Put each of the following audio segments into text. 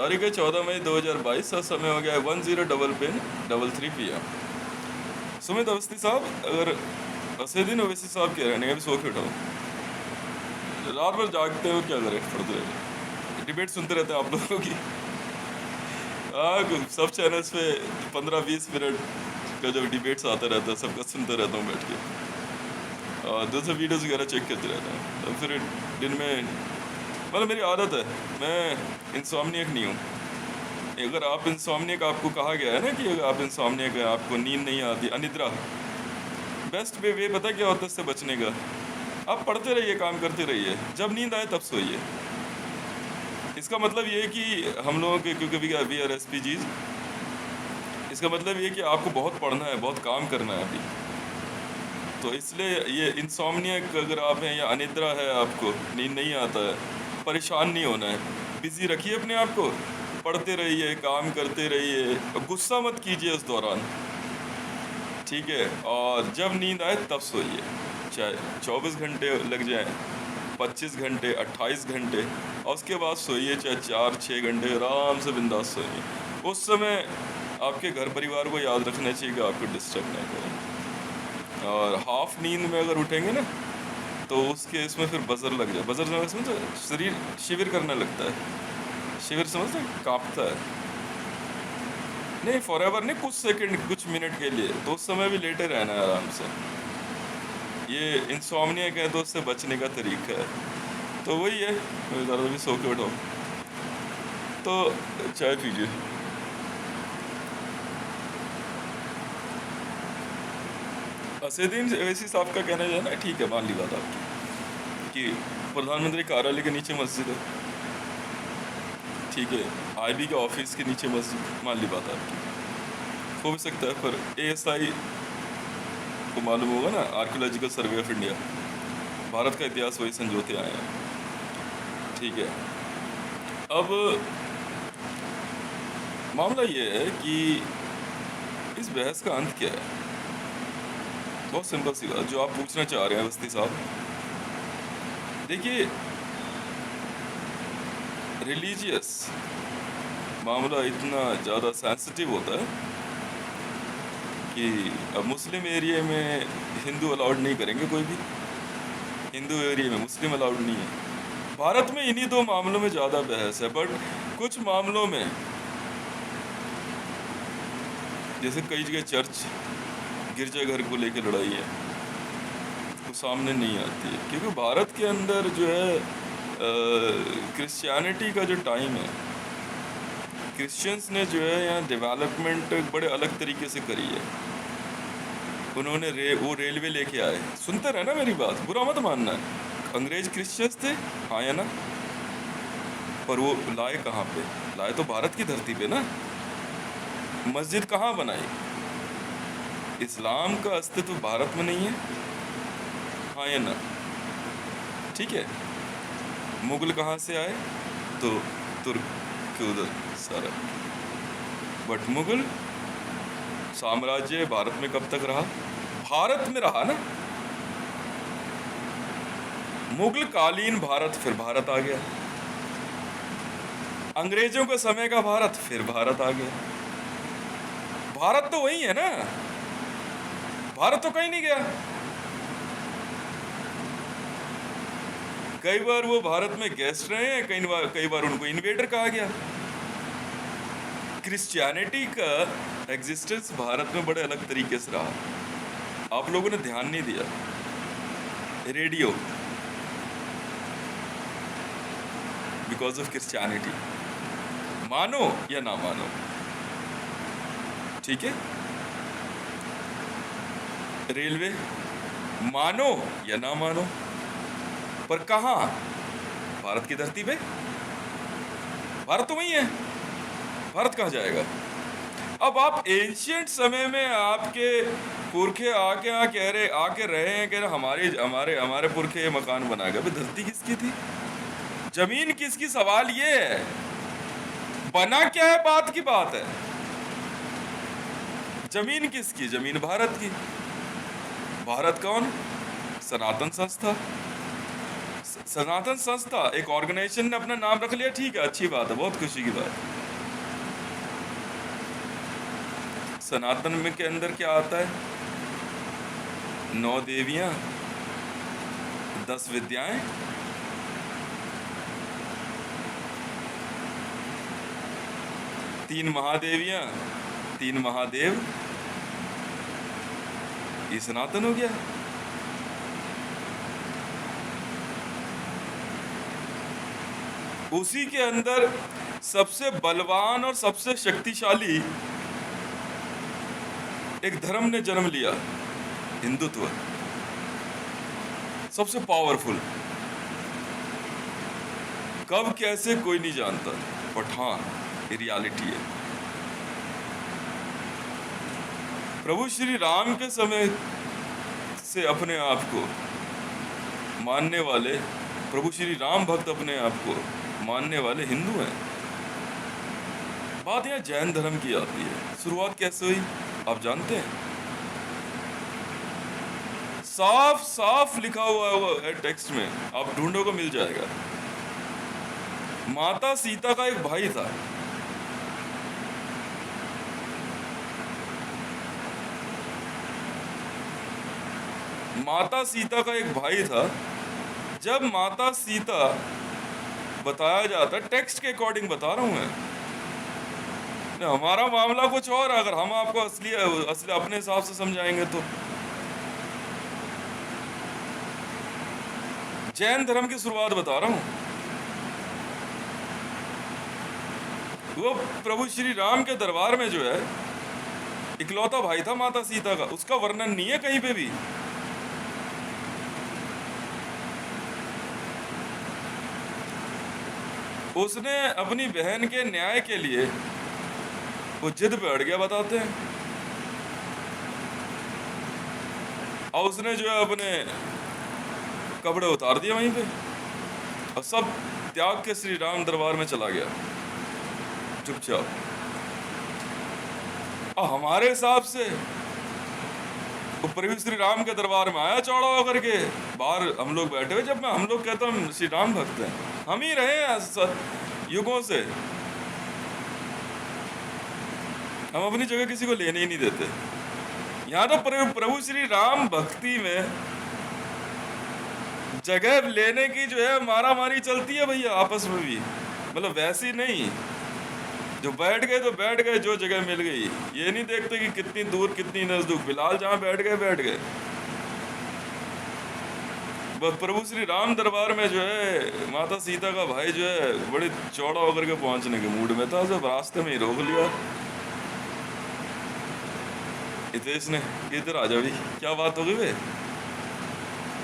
तारीख है 14 मई 2022 और समय हो गया है 10:33 PM। सुमित अवस्थी साहब, अगर असदुद्दीन ओवैसी साहब कह रहे हैं अभी सो के उठाओ, रात भर जागते हो, क्या करें, पढ़ते रहे, डिबेट सुनते रहते हैं आप लोगों की। सब चैनल्स पे 15-20 मिनट का जब डिबेट्स आते रहता है सबका सुनते रहता हूँ बैठ के, और दूसरे वीडियोस वगैरह चेक करते रहता हूँ। तो फिर दिन में मतलब मेरी आदत है, मैं इंसोम्नियक नहीं हूँ। अगर आप इंसोम्नियक, आपको कहा गया है ना कि अगर आप इंसोम्नियक है, आपको नींद नहीं आती, अनिद्रा, बेस्ट वे पता क्या होता है इससे बचने का? आप पढ़ते रहिए, काम करते रहिए, जब नींद आए तब सोइए। इसका मतलब ये है कि हम लोगों के, क्योंकि वी आर SPGs, इसका मतलब ये है कि आपको बहुत पढ़ना है, बहुत काम करना है अभी। तो इसलिए ये इंसोम्नियक अगर आप हैं या अनिद्रा है, आपको नींद नहीं आता है, परेशान नहीं होना है, बिजी रखिए अपने आप को, पढ़ते रहिए, काम करते रहिए, गुस्सा मत कीजिए उस दौरान, ठीक है? और जब नींद आए तब सोइए, चाहे 24 घंटे लग जाए, 25 घंटे, 28 घंटे, और उसके बाद सोइए चाहे 4-6 घंटे, आराम से बिंदास सोइए। उस समय आपके घर परिवार को याद रखना चाहिए कि आपको डिस्टर्ब नहीं करें। और हाफ नींद में अगर उठेंगे ना तो उसके इसमें फिर बजर लग जाए, बजर समझ तो शरीर शिविर करने लगता है, शिविर समझते हैं, कांपता है। नहीं फॉरएवर नहीं, कुछ सेकंड, कुछ मिनट के लिए, तो उस समय भी लेटे रहना है आराम से। ये इंसोम्निया है तो उससे बचने का तरीका है। तो वही है, ज़्यादा भी सो के उठो तो चाय पीजिए। असदुद्दीन ओवैसी साहब का कहना है ना, ठीक है, मान ली बात आपकी कि प्रधानमंत्री कार्यालय के नीचे मस्जिद है, ठीक है, IB के ऑफिस के नीचे मस्जिद, मान ली बात आपकी, हो भी सकता है। पर ASI को मालूम होगा ना, archaeological survey of India, Bharat का इतिहास वही संजोते आए हैं, ठीक है। अब मामला ये है कि इस बहस का अंत क्या है? बहुत सिंपल सी बात जो आप पूछना चाह रहे हैं अवस्थी साहब। देखिए, रिलीजियस मामला इतना ज़्यादा सेंसिटिव होता है कि अब मुस्लिम एरिया में हिंदू अलाउड नहीं करेंगे कोई भी, हिंदू एरिया में मुस्लिम अलाउड नहीं है। भारत में इन्हीं दो मामलों में ज़्यादा बहस है, बट कुछ मामलों में जैसे कई जगह चर्च, गिरजाघर को लेकर लड़ाई है, वो सामने नहीं आती है, क्योंकि भारत के अंदर जो है क्रिश्चियनिटी का जो टाइम है, क्रिश्चियंस ने जो है यहाँ डेवलपमेंट बड़े अलग तरीके से करी है। उन्होंने वो रेलवे लेके आए, सुनते रहे ना मेरी बात, बुरा मत मानना, अंग्रेज क्रिश्चियंस थे, हाँ या ना, पर वो लाए कहाँ पे? लाए तो भारत की धरती पे ना। मस्जिद कहाँ बनाई? इस्लाम का अस्तित्व भारत में नहीं है, हाँ या ना, ठीक है। मुगल कहाँ से आए? तो तुर्क के उधर सारा, बट मुगल साम्राज्य भारत में कब तक रहा? भारत में रहा ना, मुगल कालीन भारत, फिर भारत आ गया, अंग्रेजों के समय का भारत, फिर भारत आ गया। भारत तो वही है ना, भारत तो कहीं नहीं गया। कई बार वो भारत में गेस्ट रहे हैं, कई बार उनको इन्वेडर कहा गया। क्रिश्चियनिटी का एग्जिस्टेंस भारत में बड़े अलग तरीके से रहा, आप लोगों ने ध्यान नहीं दिया। रेडियो, बिकॉज ऑफ क्रिश्चियनिटी, मानो या ना मानो, ठीक है। रेलवे, मानो या ना मानो, पर कहाँ? भारत की धरती पे, भारत तो वही है, भारत कहाँ जाएगा? अब आप एंशियंट समय में आपके पुरखे आके रहे हैं कि हमारे पुरखे ये मकान बना गए, भाई धरती किसकी थी, जमीन किसकी? सवाल ये है, बना क्या है बात की बात है, जमीन किसकी? जमीन भारत की। भारत कौन? सनातन संस्था, सनातन संस्था एक ऑर्गेनाइजेशन ने अपना नाम रख लिया, ठीक है, अच्छी बात है, बहुत खुशी की बात। सनातन में के अंदर क्या आता है? 9 देवियां, 10 विद्याएं, 3 महादेवियां, 3 महादेव, ये सनातन हो गया। उसी के अंदर सबसे बलवान और सबसे शक्तिशाली एक धर्म ने जन्म लिया, हिंदुत्व, सबसे पावरफुल। कब कैसे कोई नहीं जानता, बट हाँ, ये रियलिटी है। प्रभु श्री राम के समय से अपने आप को मानने वाले, प्रभु श्री राम भक्त अपने आप को मानने वाले हिंदू हैं। बात यहाँ जैन धर्म की आती है। शुरुआत कैसे हुई आप जानते हैं? साफ साफ लिखा हुआ है टेक्स्ट में, आप ढूंढोगे मिल जाएगा। माता सीता का एक भाई था, माता सीता का एक भाई था। जब माता सीता बताया जाता, टेक्स्ट के अकॉर्डिंग बता रहा हूं मैं, हमारा मामला कुछ और, अगर हम आपको असली अपने हिसाब से समझाएंगे तो। जैन धर्म की शुरुआत बता रहा हूं। वो प्रभु श्री राम के दरबार में जो है इकलौता भाई था माता सीता का, उसका वर्णन नहीं है कहीं पे भी। उसने अपनी बहन के न्याय के लिए वो जिद पे अड़ गया, बताते हैं, और उसने जो है अपने कपड़े उतार दिए वहीं पे और सब त्याग के श्री राम दरबार में चला गया चुपचाप। और हमारे हिसाब से वो प्रभु श्री राम के दरबार में आया चौड़ा होकर के, बाहर हम लोग बैठे हुए। जब हम लोग कहते हैं हम श्री राम भक्त हैं, हम ही रहे हैं युगों से, हम अपनी जगह किसी को लेने ही नहीं देते। यहाँ तो प्रभु श्री राम भक्ति में जगह लेने की जो है मारा मारी चलती है भैया, आपस में भी, मतलब वैसी नहीं, जो बैठ गए तो बैठ गए, जो जगह मिल गई। ये नहीं देखते कि कितनी दूर कितनी नजदीक, फिलहाल जहाँ बैठ गए बैठ गए। बस प्रभु श्री राम दरबार में जो है माता सीता का भाई जो है बड़े चौड़ा होकर के पहुंचने के मूड में था, सब रास्ते में ही रोक लिया। हितेश ने, इधर आ जा भी, क्या बात हो गई बे,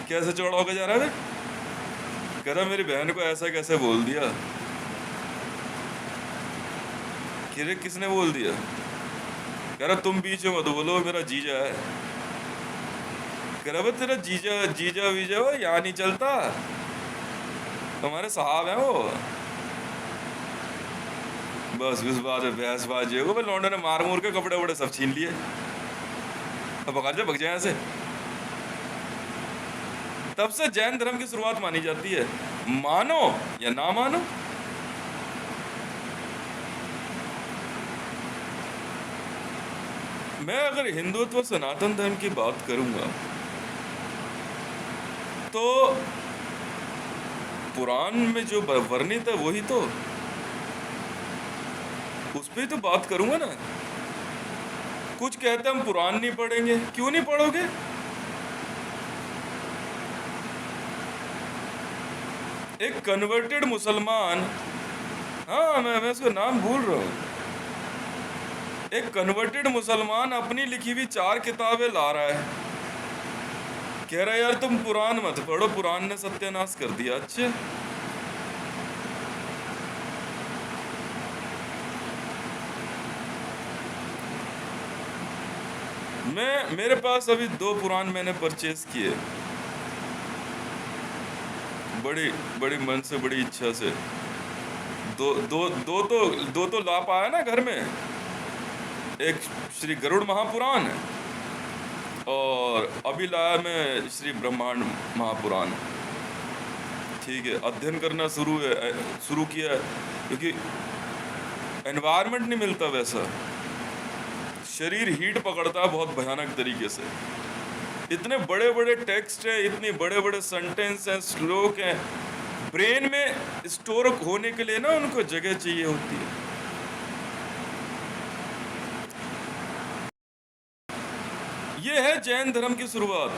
कैसे चौड़ा होकर जा रहा है? कह रहा मेरी बहन को ऐसा कैसे बोल दिया। कि किसने बोल दिया? कह रहा तुम बीच में मत बोलो, मेरा जीजा है। कह रहा तेरा जीजा जीजा वीजा वो यहाँ नहीं चलता, तुम्हारे साहब हैं वो। बस उस बात में बहसबाजी हो, लौंडे ने मार मूर के कपड़े वपड़े सब छीन लिए, अब भग जाए ऐसे। तब से जैन धर्म की शुरुआत मानी जाती है, मानो या ना मानो। मैं अगर हिंदुत्व सनातन धर्म की बात करूंगा तो पुराण में जो वर्णित है वही तो, उस पर तो बात करूंगा ना। कुछ कहते हम पुराण नहीं पढ़ेंगे, क्यों नहीं पढ़ोगे? एक कन्वर्टेड मुसलमान, हाँ मैं उसका नाम भूल रहा हूं, एक कन्वर्टेड मुसलमान अपनी लिखी हुई 4 किताबें ला रहा है, कह रहा है यार तुम पुराण मत पढ़ो, पुराण ने सत्यानाश कर दिया। अच्छे, मेरे पास अभी 2 पुराण मैंने परचेज किए, बड़ी मन से, बड़ी इच्छा से। दो तो ला पाया ना घर में। एक श्री गरुड़ महापुराण और अभी लाया मैं श्री ब्रह्मांड महापुराण। ठीक है, अध्ययन करना शुरू किया है, क्योंकि एनवायरनमेंट नहीं मिलता वैसा, शरीर हीट पकड़ता है बहुत भयानक तरीके से। इतने बड़े बड़े टेक्स्ट हैं, इतने बड़े बड़े सेंटेंस हैं, श्लोक हैं, ब्रेन में स्टोर होने के लिए ना उनको जगह चाहिए होती है। ये है जैन धर्म की शुरुआत।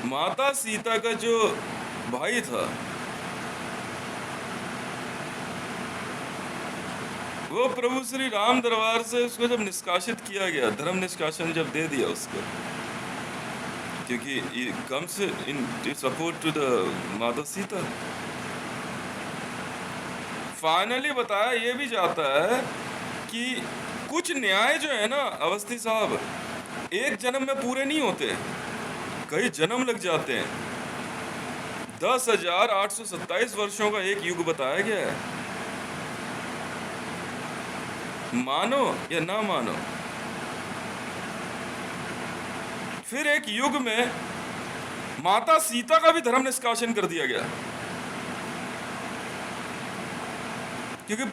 माता सीता का जो भाई था वो प्रभु श्री राम दरबार से उसको जब निष्कासित किया गया, धर्म निष्कासन जब दे दिया उसको, क्योंकि comes in support to the Mata Sita. Finally बताया ये भी जाता है कि कुछ न्याय जो है ना अवस्थी साहब, एक जन्म में पूरे नहीं होते, कई जन्म लग जाते हैं। 10,827 वर्षों का एक युग बताया गया है, मानो या ना मानो। फिर एक युग में माता सीता का भी धर्म निष्कासन कर दिया गया, क्योंकि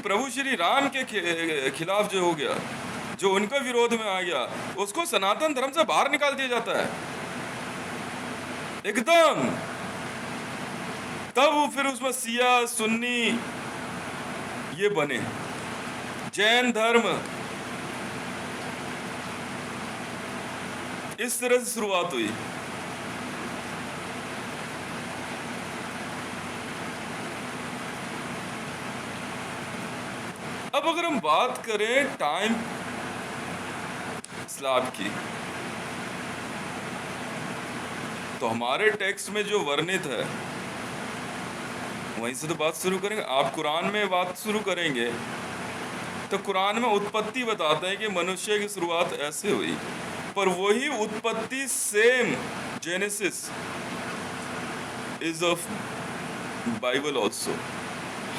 प्रभु श्री राम के खिलाफ जो हो गया, जो उनका विरोध में आ गया, उसको सनातन धर्म से बाहर निकाल दिया जाता है एकदम। तब फिर उसमें सिया सुन्नी ये बने, जैन धर्म इस तरह से शुरुआत हुई। अब अगर हम बात करें टाइम स्लैब की, तो हमारे टेक्स्ट में जो वर्णित है वहीं से तो बात शुरू करेंगे। आप कुरान में बात शुरू करेंगे तो कुरान में उत्पत्ति बताते हैं कि मनुष्य की शुरुआत ऐसे हुई, पर वही उत्पत्ति same genesis is of Bible also,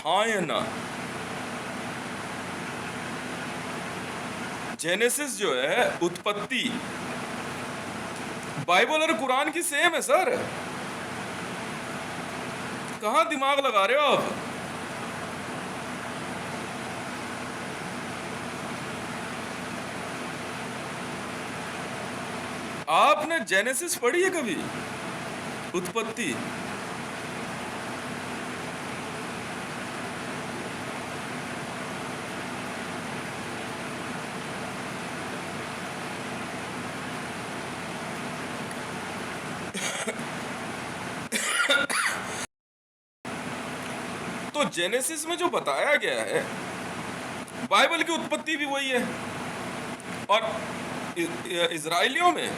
हाँ या ना? जेनेसिस जो है उत्पत्ति, बाइबल और कुरान की सेम है सर, कहां दिमाग लगा रहे हो आप? आपने जेनेसिस पढ़ी है कभी? उत्पत्ति? तो जेनेसिस में जो बताया गया है, बाइबल की उत्पत्ति भी वही है। और इजराइलियों में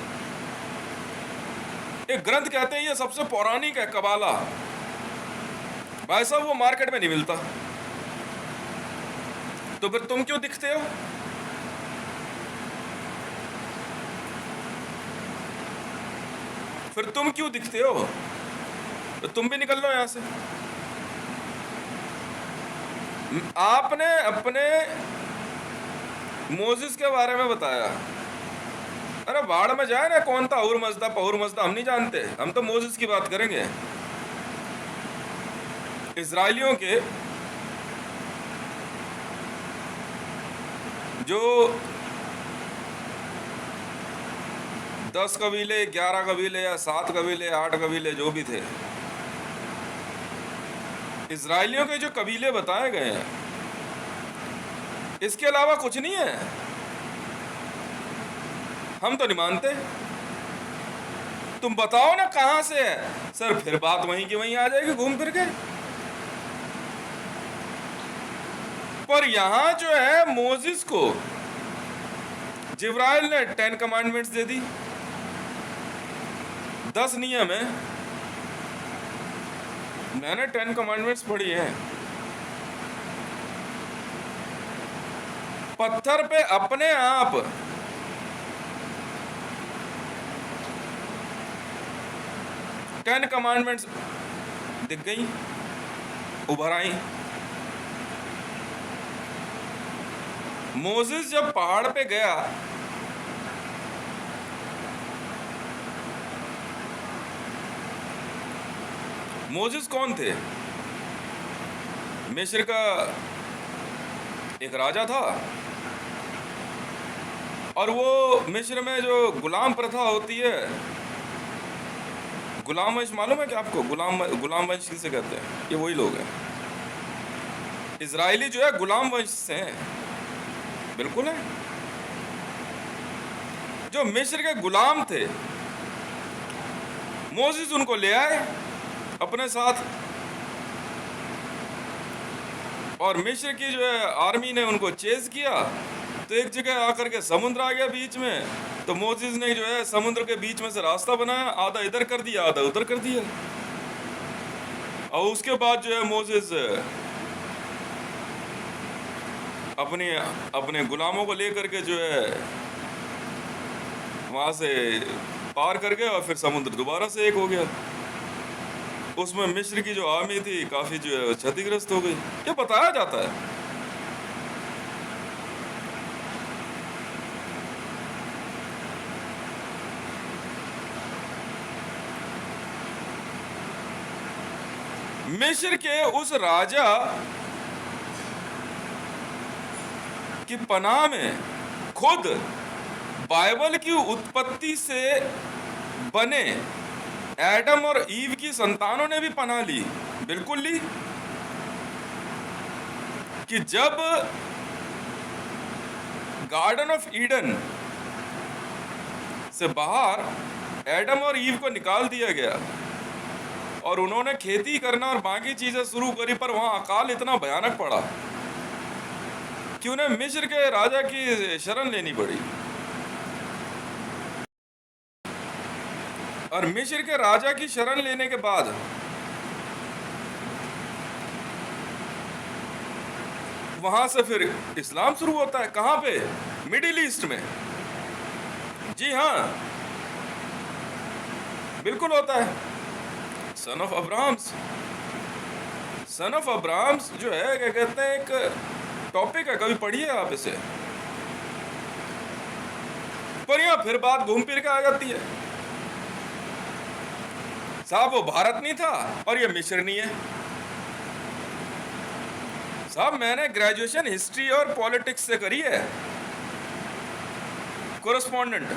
एक ग्रंथ कहते हैं ये सबसे पौराणिक है, कबाला। भाई साहब वो मार्केट में नहीं मिलता, तो फिर तुम क्यों दिखते हो? फिर तुम क्यों दिखते हो? तो तुम भी निकल लो यहां से। आपने अपने मोजिस के बारे में बताया, अरे बाढ़ में जाए ना, कौन था अहुर मजदा पहुर मजदा, हम नहीं जानते, हम तो मोजिस की बात करेंगे। इजराइलियों के जो 10 कबीले, 11 कबीले या 7 कबीले, 8 कबीले जो भी थे, इजराइलियों के जो कबीले बताए गए हैं, इसके अलावा कुछ नहीं है। हम तो नहीं मानते, तुम बताओ ना कहां से है। सर फिर बात वहीं की वहीं आ जाएगी घूम फिर के। पर यहां जो है मोजिस को जिब्राइल ने 10 कमांडमेंट्स दे दी, 10 नियम है। मैंने 10 कमांडमेंट्स पढ़ी हैं। पत्थर पे अपने आप टेन कमांडमेंट्स दिख गई, उभर आई। मोसेस जब पहाड़ पे गया मोसेस कौन थे? मिस्र का एक राजा था, और वो मिस्र में जो गुलाम प्रथा होती है, गुलाम वंश मालूम है कि आपको? गुलाम वंश किसे कहते हैं? ये वही लोग हैं। इजरायली जो है गुलाम वंश से हैं, बिल्कुल है। जो मिस्र के गुलाम थे, मोसेस उनको ले आए अपने साथ, और मिस्र की जो है आर्मी ने उनको चेज किया। तो एक जगह आकर के समुद्र आ गया बीच में, तो मोसेस ने जो है समुद्र के बीच में से रास्ता बनाया, आधा इधर कर दिया आधा उधर कर दिया। और उसके बाद जो है मोसेस अपने गुलामों को लेकर के जो है वहां से पार कर गए, और फिर समुद्र दोबारा से एक हो गया। उसमें मिस्र की जो आर्मी थी काफी जो है क्षतिग्रस्त हो गई, ये बताया जाता है। मिस्र के उस राजा की पनाह में खुद बाइबल की उत्पत्ति से बने एडम और ईव की संतानों ने भी पनाह ली, बिल्कुल ली। कि जब गार्डन ऑफ ईडन से बाहर एडम और ईव को निकाल दिया गया और उन्होंने खेती करना और बाकी चीजें शुरू करी, पर वहां अकाल इतना भयानक पड़ा कि उन्हें मिस्र के राजा की शरण लेनी पड़ी। और मिस्र के राजा की शरण लेने के बाद वहां से फिर इस्लाम शुरू होता है। कहां पे? मिडिल ईस्ट में। जी हाँ, बिल्कुल होता है। Son of Abrahams, son of Abrahams जो है क्या कहते हैं, एक टॉपिक है, कभी पढ़िए आप इसे। पर यहां फिर बात घूम फिर के आ जाती है, साहब वो भारत नहीं था और ये मिस्र नहीं है। साहब मैंने ग्रेजुएशन हिस्ट्री और पॉलिटिक्स से करी है, कोरेस्पॉन्डेंट।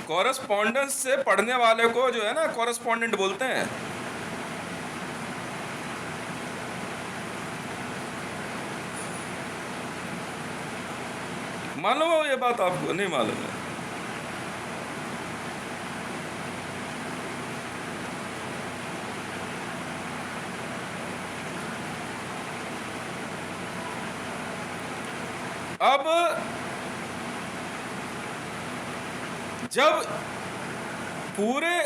कॉरेस्पॉन्डेंस से पढ़ने वाले को जो है ना कॉरेस्पॉन्डेंट बोलते हैं। मालूम हो ये बात? आपको नहीं मालूम है? अब जब पूरे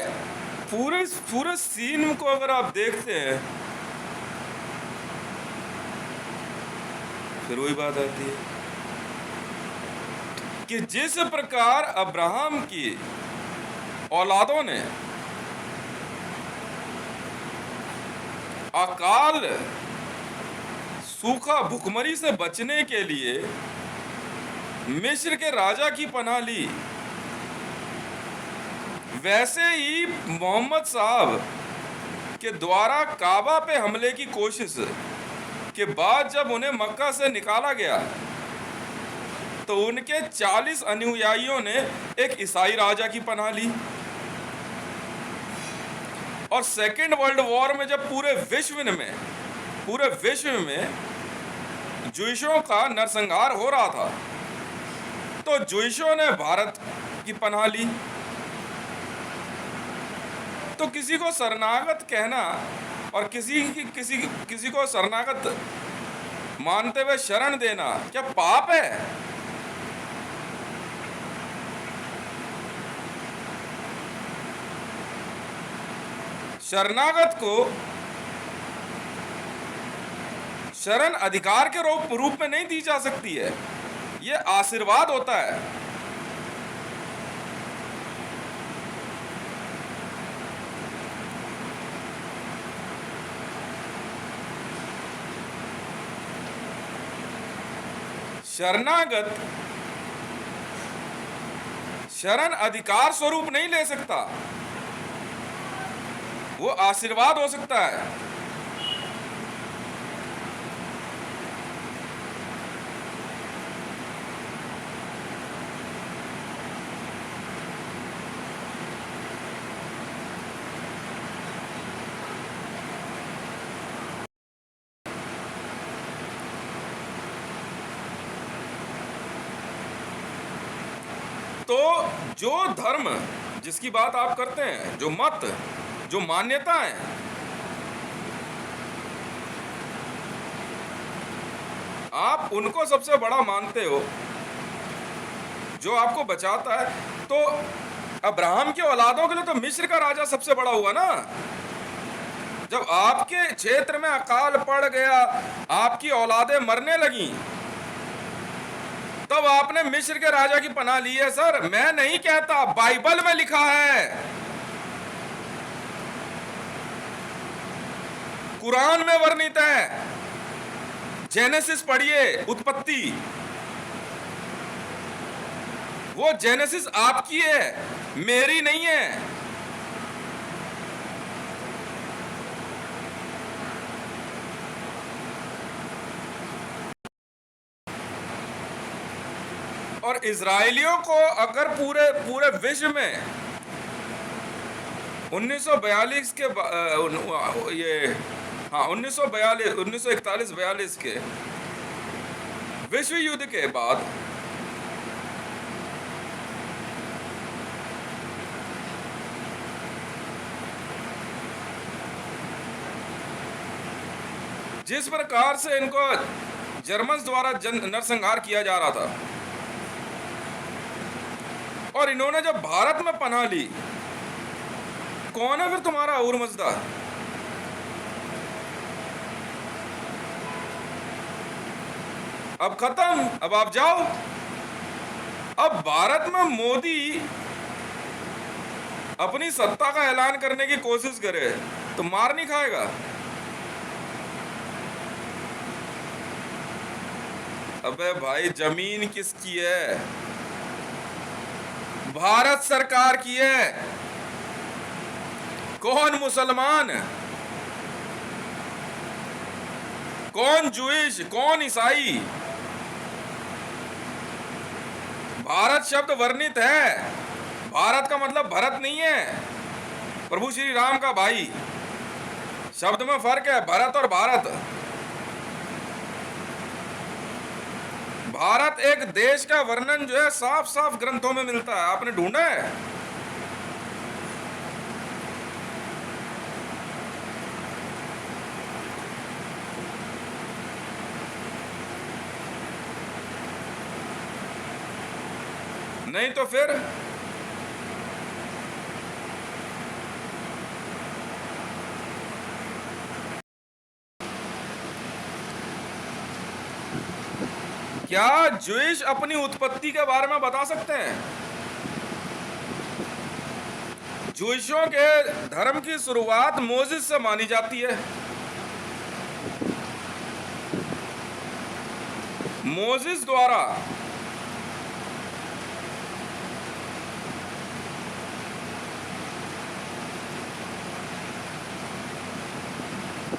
पूरे पूरे सीन को अगर आप देखते हैं, फिर वही बात आती है कि जिस प्रकार अब्राहम की औलादों ने अकाल, सूखा, भुखमरी से बचने के लिए मिस्र के राजा की पनाह ली, वैसे ही मोहम्मद साहब के द्वारा काबा पे हमले की कोशिश के बाद जब उन्हें मक्का से निकाला गया तो उनके 40 अनुयायियों ने एक ईसाई राजा की पनाह ली। और सेकेंड वर्ल्ड वॉर में जब पूरे विश्व में जुइशों का नरसंहार हो रहा था, तो जुइशों ने भारत की पनाह ली। तो किसी को शरणागत कहना और किसी को शरणागत मानते हुए शरण देना क्या पाप है? शरणागत को शरण अधिकार के रूप में नहीं दी जा सकती है, ये आशीर्वाद होता है। शरणागत शरण अधिकार स्वरूप नहीं ले सकता, वो आशीर्वाद हो सकता है। तो जो धर्म जिसकी बात आप करते हैं, जो मत, जो मान्यताएं, आप उनको सबसे बड़ा मानते हो, जो आपको बचाता है, तो अब्राहम की औलादों के लिए तो मिस्र का राजा सबसे बड़ा हुआ ना। जब आपके क्षेत्र में अकाल पड़ गया, आपकी औलादें मरने लगी, तब आपने मिस्र के राजा की पनाह ली है। सर, मैं नहीं कहता, बाइबल में लिखा है, कुरान में वर्णित है। जेनेसिस पढ़िए, उत्पत्ति। वो जेनेसिस आपकी है, मेरी नहीं है। और इजराइलियों को अगर पूरे विश्व में 1942 के ये हाँ 1941-42 के विश्व युद्ध के बाद जिस प्रकार से इनको जर्मन्स द्वारा नरसंहार किया जा रहा था, और इन्होंने जब भारत में पनाह ली, कौन है फिर तुम्हारा और मजदार? अब खत्म, अब आप जाओ। अब भारत में मोदी अपनी सत्ता का ऐलान करने की कोशिश करे तो मार नहीं खाएगा? अबे भाई, जमीन किसकी है? भारत सरकार की है। कौन मुसलमान, कौन जूइश, कौन ईसाई? भारत शब्द वर्णित है। भारत का मतलब भरत नहीं है, प्रभु श्री राम का भाई। शब्द में फर्क है, भरत और भारत। भारत एक देश का वर्णन जो है साफ साफ ग्रंथों में मिलता है। आपने ढूंढा है? नहीं तो फिर क्या ज्यूइश अपनी उत्पत्ति के बारे में बता सकते हैं? ज्यूइशों के धर्म की शुरुआत मोसेस से मानी जाती है। मोसेस द्वारा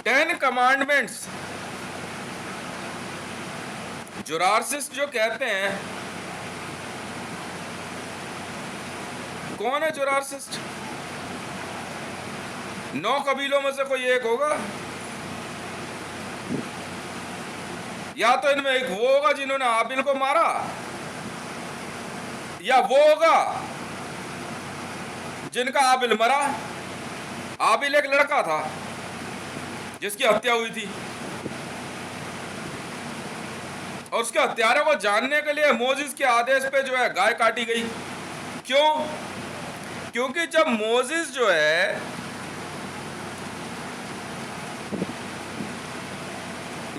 टेन कमांडमेंट्स, जोरासिस्ट जो कहते हैं, कौन है जोरासिस्ट? 9 कबीलों में से कोई एक होगा, या तो इनमें एक वो होगा जिन्होंने आबिल को मारा, या वो होगा जिनका आबिल मरा। आबिल एक लड़का था जिसकी हत्या हुई थी, और उसके हत्यारे को जानने के लिए मोसेस के आदेश पे जो है गाय काटी गई। क्यों? क्योंकि जब मोसेस जो है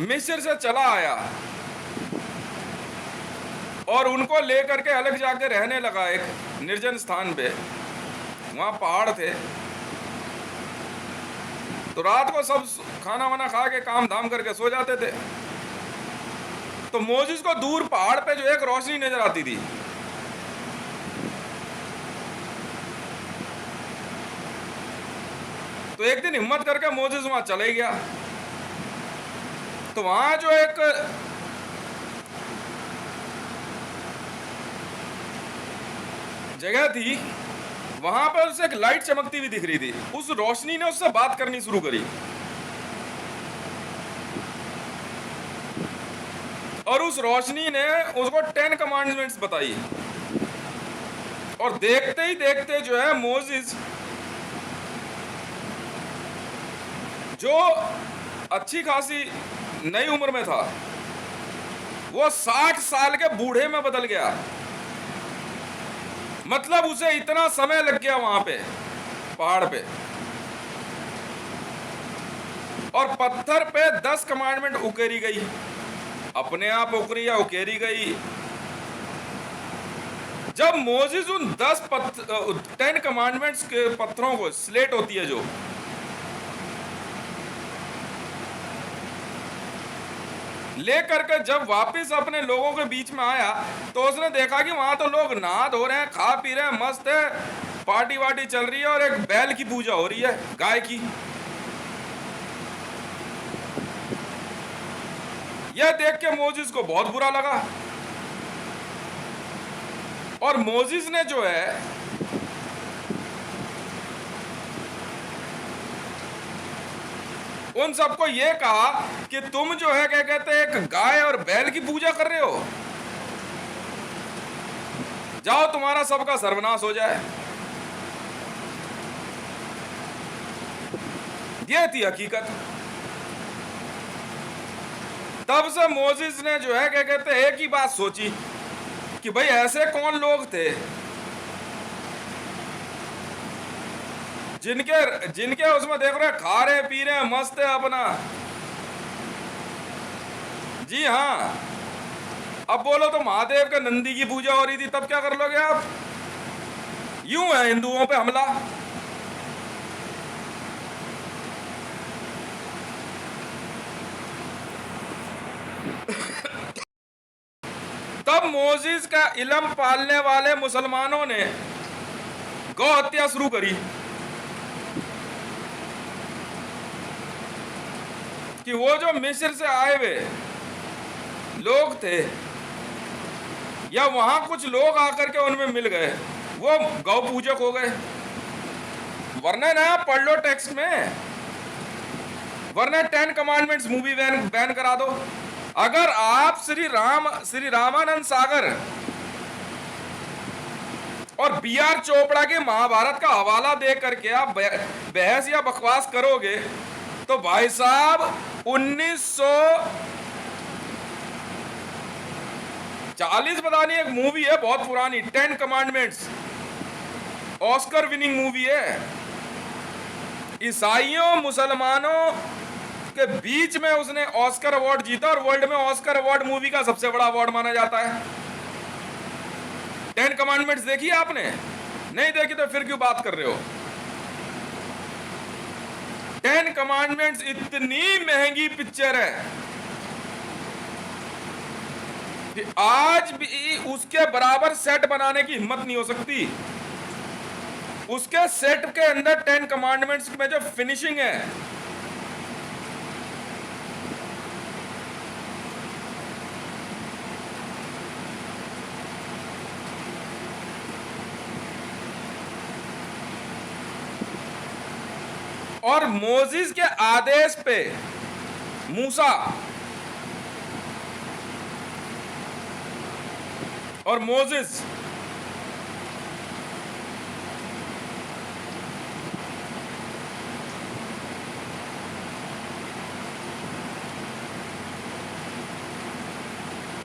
मिस्र से चला आया और उनको लेकर के अलग जाके रहने लगा एक निर्जन स्थान पे, वहां पहाड़ थे, तो रात को सब खाना वाना खा के काम धाम करके सो जाते थे। तो मोसेस को दूर पहाड़ पे जो एक रोशनी नजर आती थी, तो एक दिन हिम्मत करके मोजेस वहां चले गया। तो वहां जो एक जगह थी, वहां पर उसे एक लाइट चमकती हुई दिख रही थी। उस रोशनी ने उससे बात करनी शुरू करी और उस रोशनी ने उसको 10 कमांडमेंट्स बताई। और देखते ही देखते जो है मोसेस, जो अच्छी खासी नई उम्र में था, वो 60 साल के बूढ़े में बदल गया। मतलब उसे इतना समय लग गया वहां पे पहाड़ पे, और पत्थर पे 10 कमांडमेंट उकेरी गई, अपने आप उकरी या उकेरी गई। जब मोसेस उन 10 कमांडमेंट्स के पत्थरों को, स्लेट होती है जो, लेकर के जब वापस अपने लोगों के बीच में आया, तो उसने देखा कि वहां तो लोग नहा धो रहे हैं, खा पी रहे हैं, मस्त है, पार्टी वार्टी चल रही है, और एक बैल की पूजा हो रही है, गाय की। यह देख के मोसेस को बहुत बुरा लगा, और मोसेस ने जो है उन सबको यह कहा कि तुम जो है क्या कहते हैं, एक गाय और बैल की पूजा कर रहे हो, जाओ तुम्हारा सबका सर्वनाश हो जाए। यह थी हकीकत। तब से मोसेस ने जो है क्या कहते हैं, एक ही बात सोची कि भाई ऐसे कौन लोग थे जिनके उसमें देख रहे खा रहे पी रहे मस्त है अपना। जी हाँ, अब बोलो तो महादेव के नंदी की पूजा हो रही थी, तब क्या कर लोगे आप? यूं है हिंदुओं पे हमला। तब मोसेस का इल्म पालने वाले मुसलमानों ने गौ हत्या शुरू करी कि वो जो मिस्र से आए हुए लोग थे, या वहां कुछ लोग आकर के उनमें मिल गए, वो गौ पूजक हो गए। वरना ना पढ़ लो टेक्स्ट में, वरना 10 कमांडमेंट्स मूवी बैन करा दो। अगर आप श्री रामानंद सागर और बी.आर. चोपड़ा के महाभारत का हवाला दे करके आप बहस या बकवास करोगे, तो भाई साहब 1940 पता नहीं एक मूवी है बहुत पुरानी, 10 कमांडमेंट्स, ऑस्कर विनिंग मूवी है। ईसाइयों मुसलमानों के बीच में उसने ऑस्कर अवार्ड जीता, और वर्ल्ड में ऑस्कर अवार्ड मूवी का सबसे बड़ा अवार्ड माना जाता है। 10 कमांडमेंट्स देखी आपने? नहीं देखी तो फिर क्यों बात कर रहे हो? 10 कमांडमेंट्स इतनी महंगी पिक्चर है कि आज भी उसके बराबर सेट बनाने की हिम्मत नहीं हो सकती। उसके सेट के अंदर 10 कमांडमेंट्स में जो फिनिशिंग है, और मोसेस के आदेश पे मूसा और मोसेस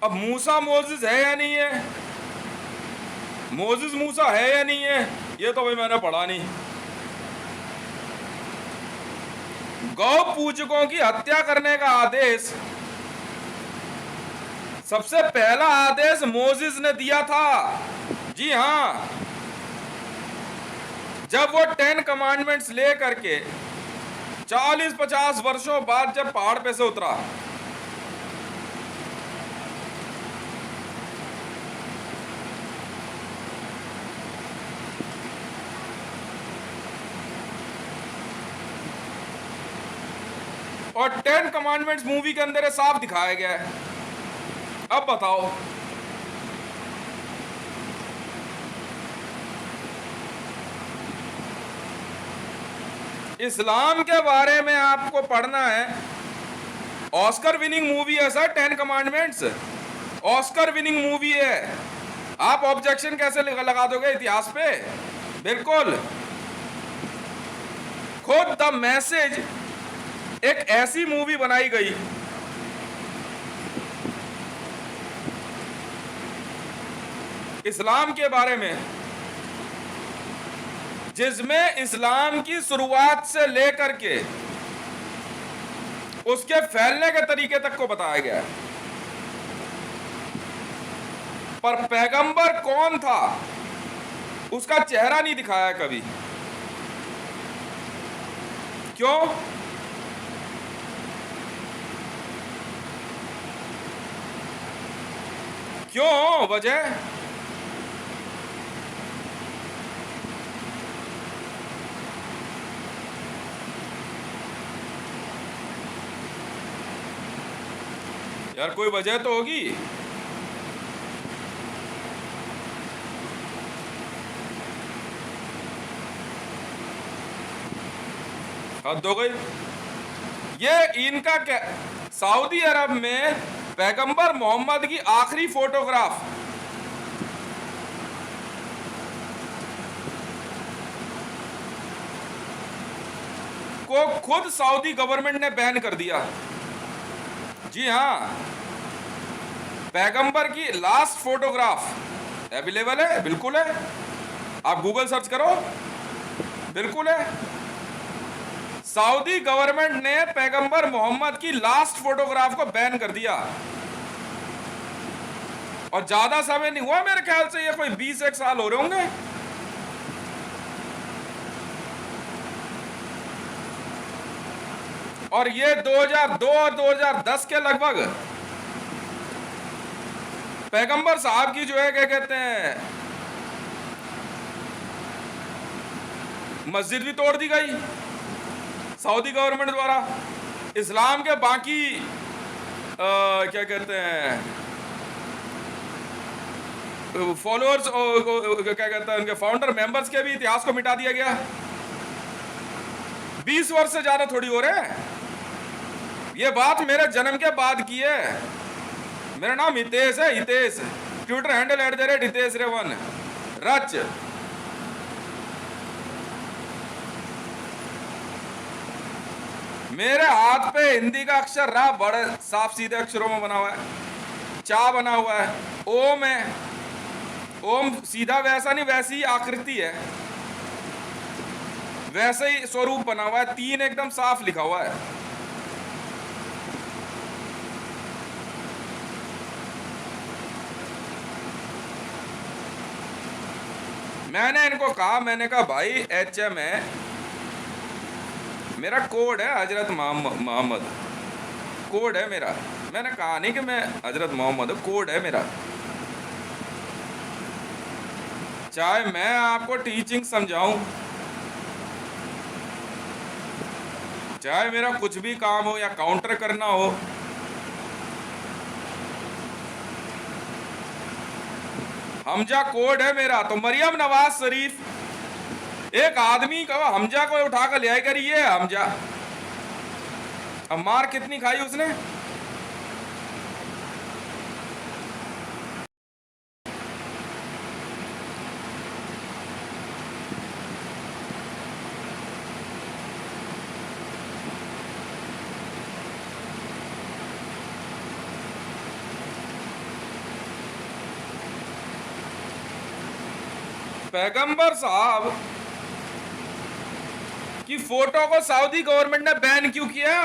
अब मूसा मोसेस है या नहीं है, मोसेस मूसा है या नहीं है, ये तो भाई मैंने पढ़ा नहीं। गौ पूजकों की हत्या करने का आदेश, सबसे पहला आदेश मोसेस ने दिया था। जी हां, जब वो 10 कमांडमेंट्स ले करके 40-50 वर्षों बाद जब पहाड़ पे से उतरा, और 10 कमांडमेंट्स मूवी के अंदर साफ दिखाया गया है। अब बताओ, इस्लाम के बारे में आपको पढ़ना है, ऑस्कर विनिंग मूवी है sir 10 commandments, Oscar winning movie है। आप ऑब्जेक्शन कैसे लगा दोगे इतिहास पे? बिल्कुल। खुद द मैसेज एक ऐसी मूवी बनाई गई इस्लाम के बारे में, जिसमें इस्लाम की शुरुआत से लेकर के उसके फैलने के तरीके तक को बताया गया है। पर पैगंबर कौन था उसका चेहरा नहीं दिखाया कभी। क्यों? क्यों? वजह यार, कोई वजह तो होगी। हद हो गई। ये इनका क्या, सऊदी अरब में पैगंबर मोहम्मद की आखिरी फोटोग्राफ को खुद सऊदी गवर्नमेंट ने बैन कर दिया। जी हाँ, पैगंबर की लास्ट फोटोग्राफ अवेलेबल है, बिल्कुल है, आप गूगल सर्च करो, बिल्कुल है। सऊदी गवर्नमेंट ने पैगंबर मोहम्मद की लास्ट फोटोग्राफ को बैन कर दिया। और ज्यादा समय नहीं हुआ, मेरे ख्याल से ये कोई 20 साल हो रहे होंगे। और ये 2002 और 2010 के लगभग पैगंबर साहब की जो है क्या कहते हैं, मस्जिद भी तोड़ दी गई सऊदी गवर्नमेंट द्वारा। इस्लाम के बाकी क्या कहते हैं फॉलोअर्स, क्या कहते हैं उनके फाउंडर मेंबर्स के भी इतिहास को मिटा दिया गया। 20 वर्ष से ज्यादा थोड़ी हो रहे हैं। ये बात मेरे जन्म के बाद की है। मेरा नाम हितेश है, हितेश, ट्विटर हैंडल @हितेश रेवन रच। मेरे हाथ पे हिंदी का अक्षर रा बड़े साफ सीधे अक्षरों में बना हुआ है, चा बना हुआ है, ओम है, ओम सीधा वैसा नहीं, वैसी ही आकृति है, वैसे ही स्वरूप बना हुआ है, 3 एकदम साफ लिखा हुआ है। मैंने इनको कहा, मैंने कहा भाई HM है, मेरा कोड है हजरत मोहम्मद, कोड है मेरा। मैंने कहा नहीं कि मैं हजरत मोहम्मद, कोड है मेरा। चाहे मैं आपको टीचिंग समझाऊं, चाहे मेरा कुछ भी काम हो या काउंटर करना हो, हमजा कोड है मेरा। तो मरियम नवाज शरीफ एक आदमी का हमजा को उठाकर ले आई, करी ये हमजा। अब मार कितनी खाई उसने। पैगंबर साहब की फोटो को सऊदी गवर्नमेंट ने बैन क्यों किया?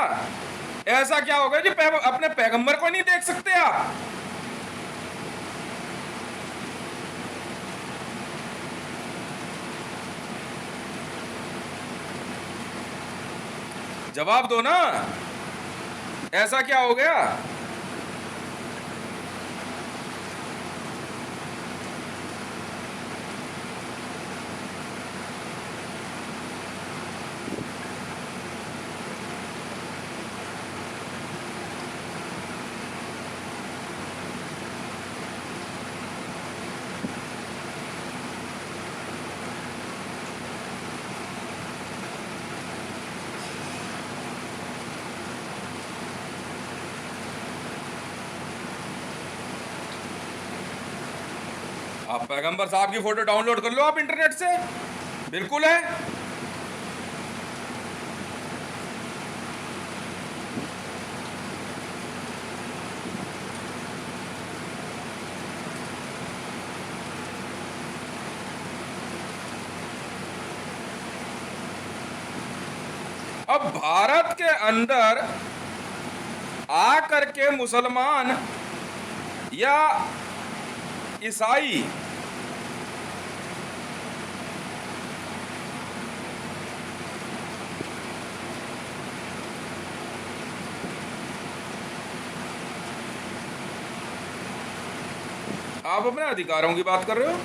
ऐसा क्या होगा जी अपने पैगंबर को नहीं देख सकते आप? जवाब दो ना, ऐसा क्या हो गया? आप पैगंबर साहब की फोटो डाउनलोड कर लो आप इंटरनेट से, बिल्कुल है। अब भारत के अंदर आ करके मुसलमान या ईसाई आप अपने अधिकारों की बात कर रहे हो।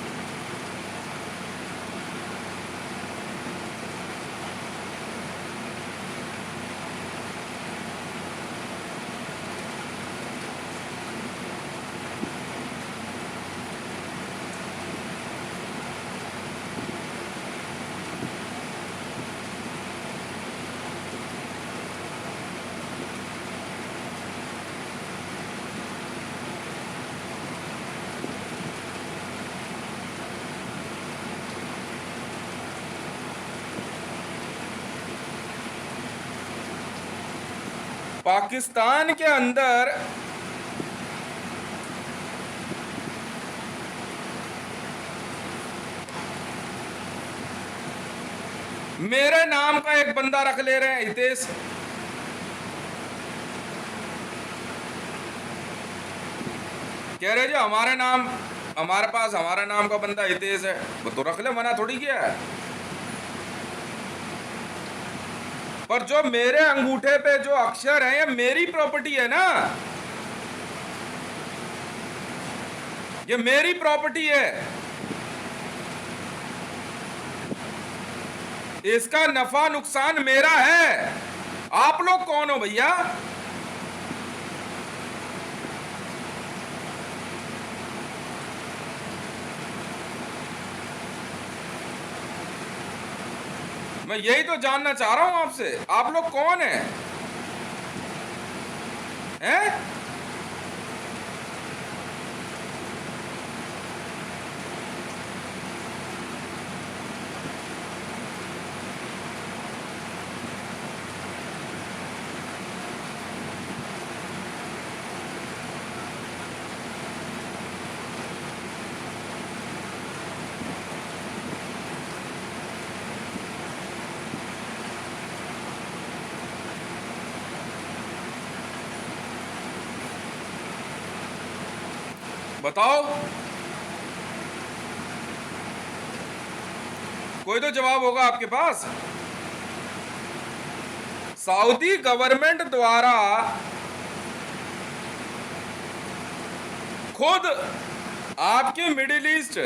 पाकिस्तान के अंदर मेरे नाम का एक बंदा रख ले रहे हैं, हितेश। कह रहे जो हमारे नाम, हमारे पास हमारे नाम का बंदा हितेश है, वो तो रख ले, मना थोड़ी किया है। पर जो मेरे अंगूठे पे जो अक्षर है, ये मेरी प्रॉपर्टी है ना, ये मेरी प्रॉपर्टी है। इसका नफा नुकसान मेरा है। आप लोग कौन हो भैया? मैं यही तो जानना चाह रहा हूं आपसे, आप लोग कौन हैं? हैं? बताओ, कोई तो जवाब होगा आपके पास। सऊदी गवर्नमेंट द्वारा खुद आपके मिडिल ईस्ट,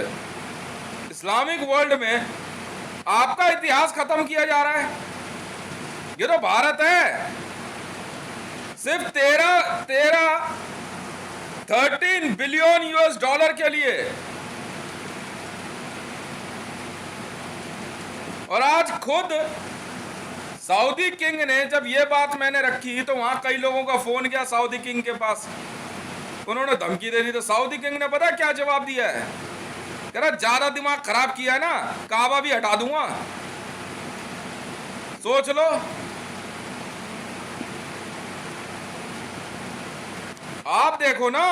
इस्लामिक वर्ल्ड में आपका इतिहास खत्म किया जा रहा है। ये तो भारत है, सिर्फ 13 बिलियन यूएस डॉलर के लिए। और आज खुद सऊदी किंग ने, जब ये बात मैंने रखी तो वहां कई लोगों का फोन गया सऊदी किंग के पास, उन्होंने धमकी दे दी। तो सऊदी किंग ने पता क्या जवाब दिया है? कह रहा ज्यादा दिमाग खराब किया ना, काबा भी हटा दूंगा। सोच लो, आप देखो ना,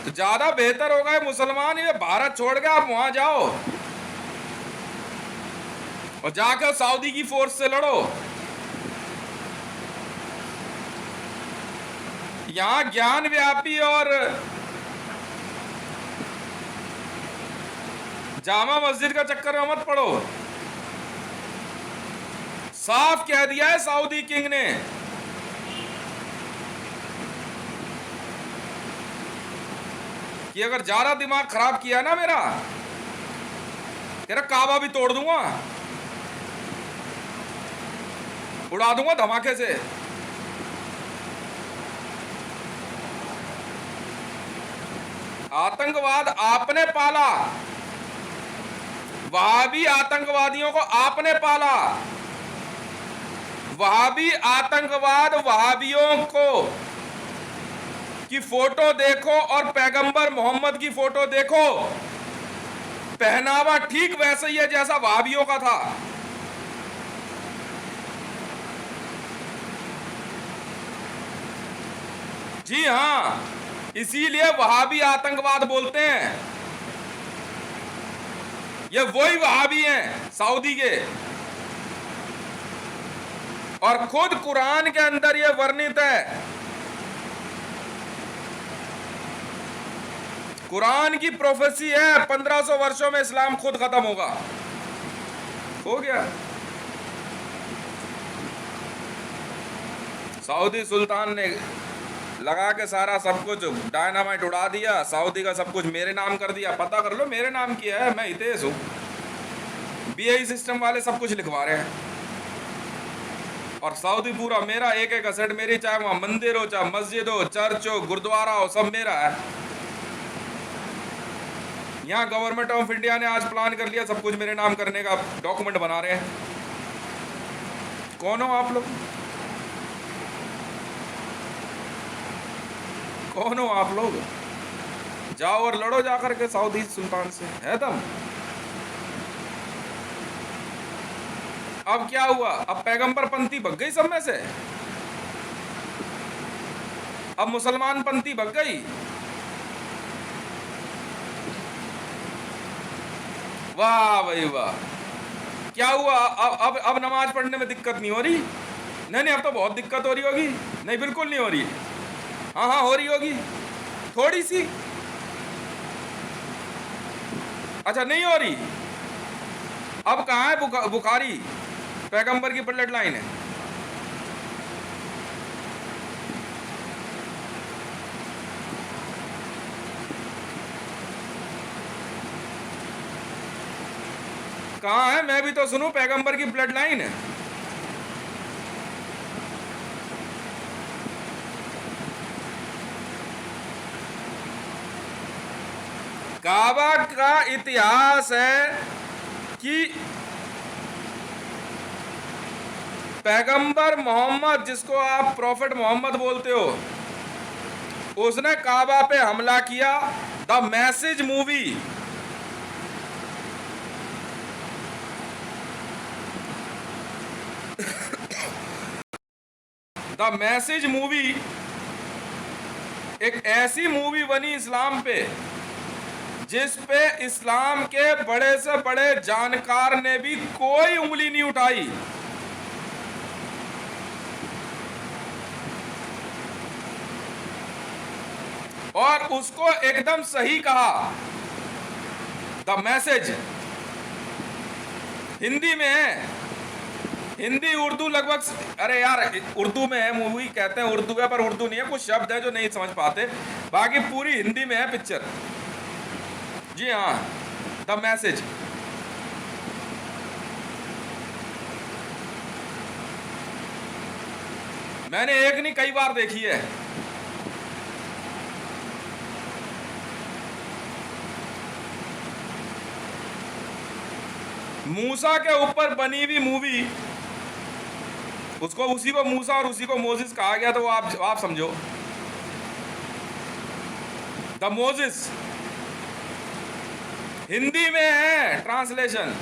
तो ज्यादा बेहतर होगा मुसलमान ये भारत छोड़ के आप वहां जाओ और जाकर सऊदी की फोर्स से लड़ो। यहां ज्ञान व्यापी और जामा मस्जिद का चक्कर में मत पड़ो। साफ कह दिया है सऊदी किंग ने कि अगर ज्यादा दिमाग खराब किया ना मेरा, तेरा काबा भी तोड़ दूंगा, उड़ा दूंगा धमाके से। आतंकवाद आपने पाला, वहाबी आतंकवादियों को आपने पाला। वहाबी आतंकवाद वहाबियों को कि फोटो देखो और पैगंबर मोहम्मद की फोटो देखो, पहनावा ठीक वैसे ही है जैसा वहाबियों का था। जी हां, इसीलिए वहाबी आतंकवाद बोलते हैं। ये वही वहाबी हैं सऊदी के, और खुद कुरान के अंदर ये वर्णित है। कुरान की प्रोफेसी है 1500 वर्षों में इस्लाम खुद खत्म होगा। हो गया। सऊदी सुल्तान ने लगा के सारा सब कुछ डायनामाइट उड़ा दिया, सऊदी का सब कुछ मेरे नाम कर दिया। पता कर लो मेरे नाम किया है, मैं हितेश हूं। बीआई सिस्टम वाले सब कुछ लिखवा रहे हैं, और सऊदी पूरा मेरा, एक एक असेट मेरी, चाहे वहां मंदिर हो, चाहे मस्जिद हो, चर्च हो, गुरुद्वारा हो, सब मेरा है। यहां गवर्नमेंट ऑफ इंडिया ने आज प्लान कर लिया सब कुछ मेरे नाम करने का, डॉक्यूमेंट बना रहे हैं। कौन हो आप लोग? कौन हो आप लोग? जाओ और लड़ो जाकर के सऊदी सुल्तान से, है दम। अब क्या हुआ? अब पैगंबर पंथी भग गई सब में से, अब मुसलमान पंथी भग गई। वाह भाई वाह, क्या हुआ? अब नमाज पढ़ने में दिक्कत नहीं हो रही? नहीं, अब तो बहुत दिक्कत हो रही होगी। नहीं, बिल्कुल नहीं हो रही। हाँ हाँ, हो रही होगी थोड़ी सी। अच्छा, नहीं हो रही। अब कहाँ है बुखारी? पैगंबर की ब्लड लाइन है। कहाँ है? मैं भी तो सुनूं, पैगंबर की ब्लड लाइन है। काबा का इतिहास है कि पैगंबर मोहम्मद, जिसको आप प्रॉफिट मोहम्मद बोलते हो, उसने काबा पे हमला किया। The message movie, the message movie एक ऐसी मूवी बनी इस्लाम पे, जिस पे इस्लाम के बड़े से बड़े जानकार ने भी कोई उंगली नहीं उठाई। और उसको एकदम सही कहा। द मैसेज हिंदी में है, हिंदी उर्दू लगभग, अरे यार उर्दू में है मूवी, कहते हैं उर्दू है पर उर्दू नहीं है, कुछ शब्द है जो नहीं समझ पाते, बाकी पूरी हिंदी में है पिक्चर। जी हाँ, द मैसेज। मैंने एक नहीं कई बार देखी है। मूसा के ऊपर बनी हुई मूवी, उसको उसी को मूसा और उसी को मोजिस कहा गया, तो वो आप समझो, द मोजिस। हिंदी में है ट्रांसलेशन।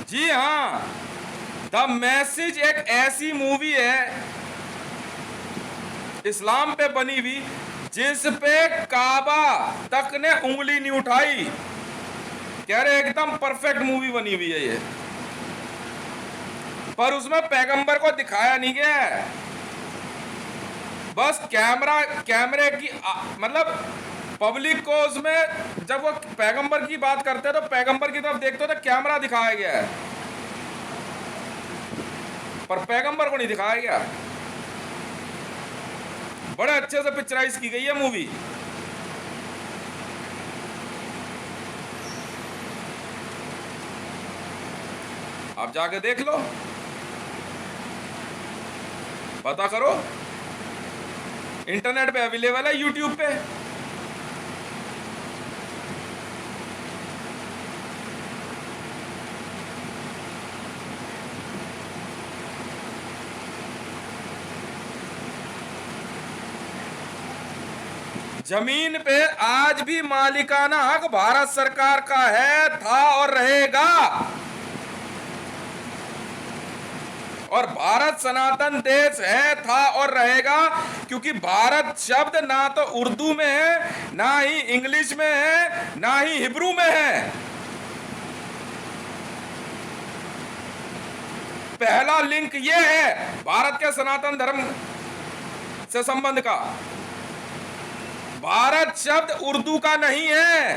जी हाँ, द मैसेज एक ऐसी मूवी है इस्लाम पे बनी हुई, जिस पे काबा तक ने उंगली नहीं उठाई। कह रहे एकदम परफेक्ट मूवी बनी हुई है ये, पर उसमें पैगंबर को दिखाया नहीं गया है। बस कैमरे की मतलब पब्लिक को उसमें, जब वो पैगंबर की बात करते हैं तो पैगंबर की तरफ देखते हो तो कैमरा दिखाया गया है, पर पैगंबर को नहीं दिखाया गया। बड़े अच्छे से पिक्चराइज की गई है मूवी। आप जाके देख लो, पता करो। इंटरनेट पे अवेलेबल है, यूट्यूब पे। जमीन पे आज भी मालिकाना हक भारत सरकार का है, था और रहेगा। और भारत सनातन देश है, था और रहेगा, क्योंकि भारत शब्द ना तो उर्दू में है, ना ही इंग्लिश में है, ना ही हिब्रू में है। पहला लिंक ये है भारत के सनातन धर्म से संबंध का। भारत शब्द उर्दू का नहीं है,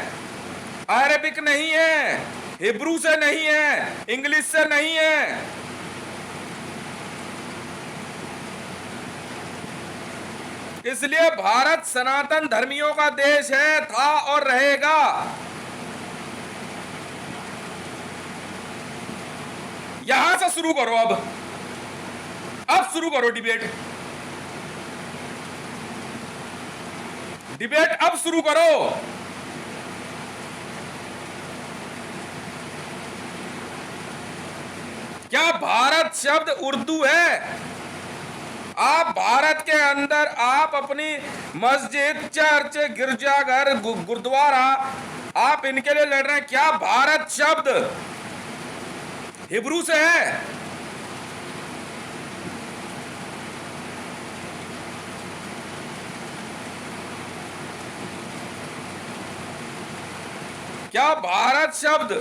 अरबिक नहीं है, हिब्रू से नहीं है, इंग्लिश से नहीं है। इसलिए भारत सनातन धर्मियों का देश है, था और रहेगा। यहां से शुरू करो, अब शुरू करो डिबेट। डिबेट अब शुरू करो। क्या भारत शब्द उर्दू है? आप भारत के अंदर आप अपनी मस्जिद, चर्च, गिरजाघर, गुरुद्वारा, आप इनके लिए लड़ रहे हैं। क्या भारत शब्द हिब्रू से है? क्या भारत शब्द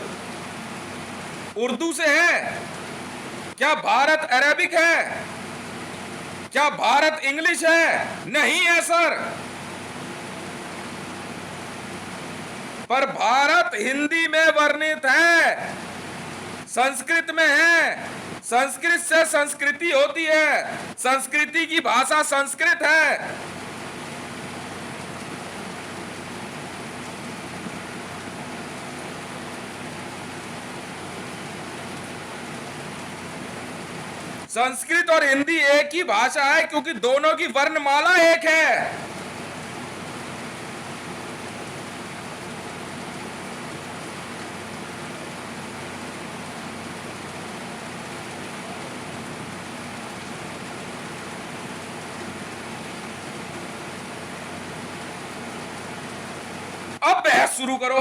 उर्दू से है? क्या भारत अरबिक है? क्या भारत इंग्लिश है? नहीं है सर। पर भारत हिंदी में वर्णित है, संस्कृत में है, संस्कृत से संस्कृति होती है, संस्कृति की भाषा संस्कृत है। संस्कृत और हिंदी एक ही भाषा है, क्योंकि दोनों की वर्णमाला एक है। अब बहस शुरू करो।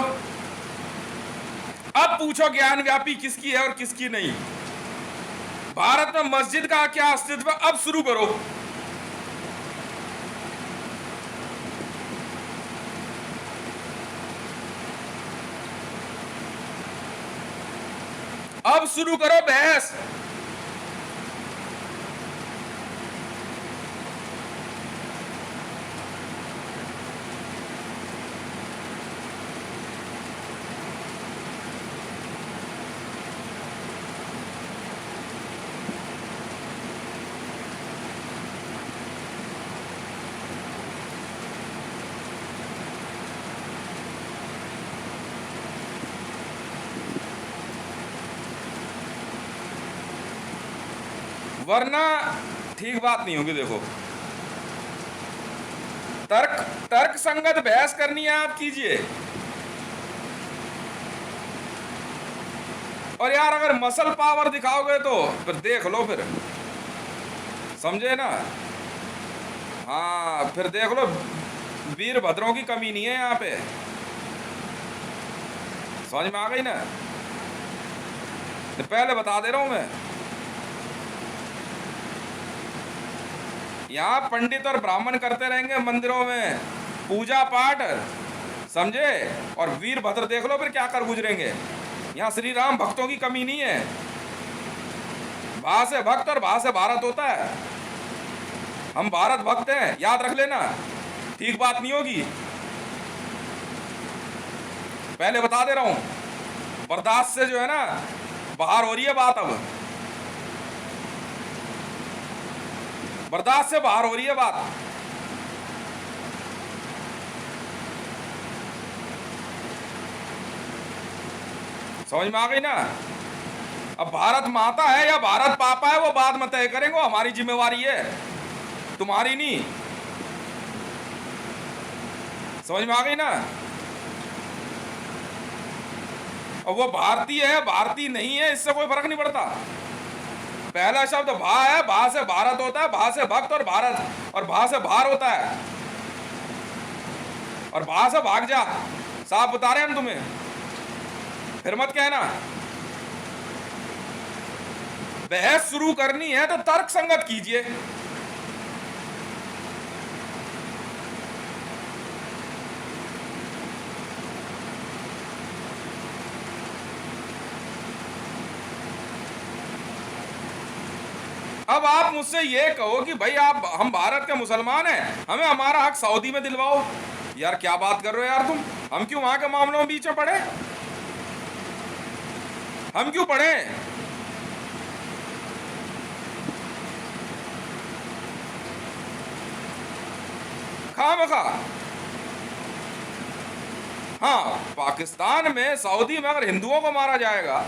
अब पूछो ज्ञान व्यापी किसकी है और किसकी नहीं। भारत में मस्जिद का क्या अस्तित्व, अब शुरू करो। अब शुरू करो बहस। वरना ठीक बात नहीं होगी। देखो, तर्क संगत बहस करनी है, आप कीजिए। और यार अगर मसल पावर दिखाओगे तो फिर देख लो, फिर समझे ना। हाँ, फिर देख लो, वीरभद्रों की कमी नहीं है यहाँ पे। समझ में आ गई ना? पहले बता दे रहा हूं मैं, यहाँ पंडित और ब्राह्मण करते रहेंगे मंदिरों में पूजा पाठ, समझे। और वीरभद्र देख लो फिर क्या कर गुजरेंगे। यहाँ श्री राम भक्तों की कमी नहीं है। भा से भक्त और भा से भारत होता है। हम भारत भक्त हैं, याद रख लेना, ठीक बात नहीं होगी। पहले बता दे रहा हूं, बर्दाश्त से जो है ना बाहर हो रही है बात। अब बर्दाश्त से बाहर हो रही है बात। समझ में आ गई ना? अब भारत माता है या भारत पापा है वो बात में तय करेंगे, हमारी जिम्मेवारी है, तुम्हारी नहीं। समझ में आ गई ना? और वो भारतीय है भारतीय नहीं है इससे कोई फर्क नहीं पड़ता। पहला शब्द भा है, भा से भारत होता है, भा से भक्त और भारत, और भा से भार होता है, और भा से भाग जा। साफ बता रहे हैं हम तुम्हें, फिर मत कहना। बहस शुरू करनी है तो तर्क संगत कीजिए। अब आप मुझसे ये कहो कि भाई हम भारत के मुसलमान हैं, हमें हमारा हक सऊदी में दिलवाओ। यार क्या बात कर रहे हो यार तुम? हम क्यों वहां के मामलों में बीच में पड़े? हम क्यों पड़े? खामखा। हाँ, पाकिस्तान में सऊदी में अगर हिंदुओं को मारा जाएगा,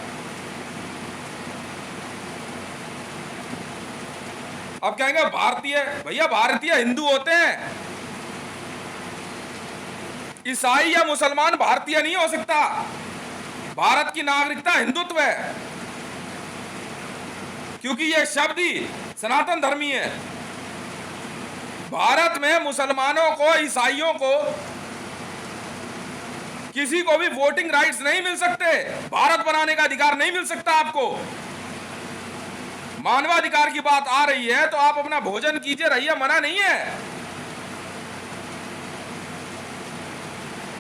अब कहेंगे भारतीय, भैया भारतीय हिंदू होते हैं, ईसाई या मुसलमान भारतीय नहीं हो सकता। भारत की नागरिकता हिंदुत्व है, क्योंकि यह शब्द ही सनातन धर्मी है। भारत में मुसलमानों को, ईसाइयों को, किसी को भी वोटिंग राइट्स नहीं मिल सकते, भारत बनाने का अधिकार नहीं मिल सकता आपको। मानवाधिकार की बात आ रही है तो आप अपना भोजन कीजिए, रहिए, मना नहीं है,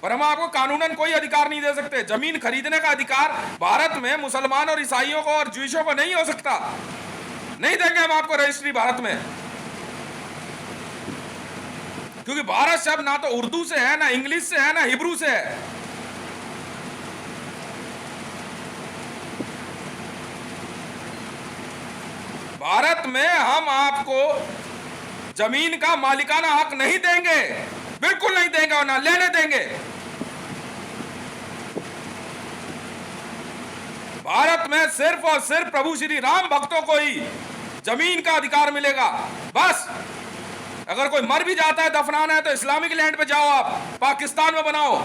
पर हम आपको कानूनन कोई अधिकार नहीं दे सकते। जमीन खरीदने का अधिकार भारत में मुसलमान और ईसाइयों को और ज्यूइशों को नहीं हो सकता। नहीं देंगे हम आपको रजिस्ट्री भारत में, क्योंकि भारत शब्द ना तो उर्दू से है, ना इंग्लिश से है, ना हिब्रू से है। भारत में हम आपको जमीन का मालिकाना हक नहीं देंगे, बिल्कुल नहीं देंगे और ना लेने देंगे। भारत में सिर्फ और सिर्फ प्रभु श्री राम भक्तों को ही जमीन का अधिकार मिलेगा, बस। अगर कोई मर भी जाता है, दफनाना है, तो इस्लामिक लैंड पे जाओ, आप पाकिस्तान में बनाओ।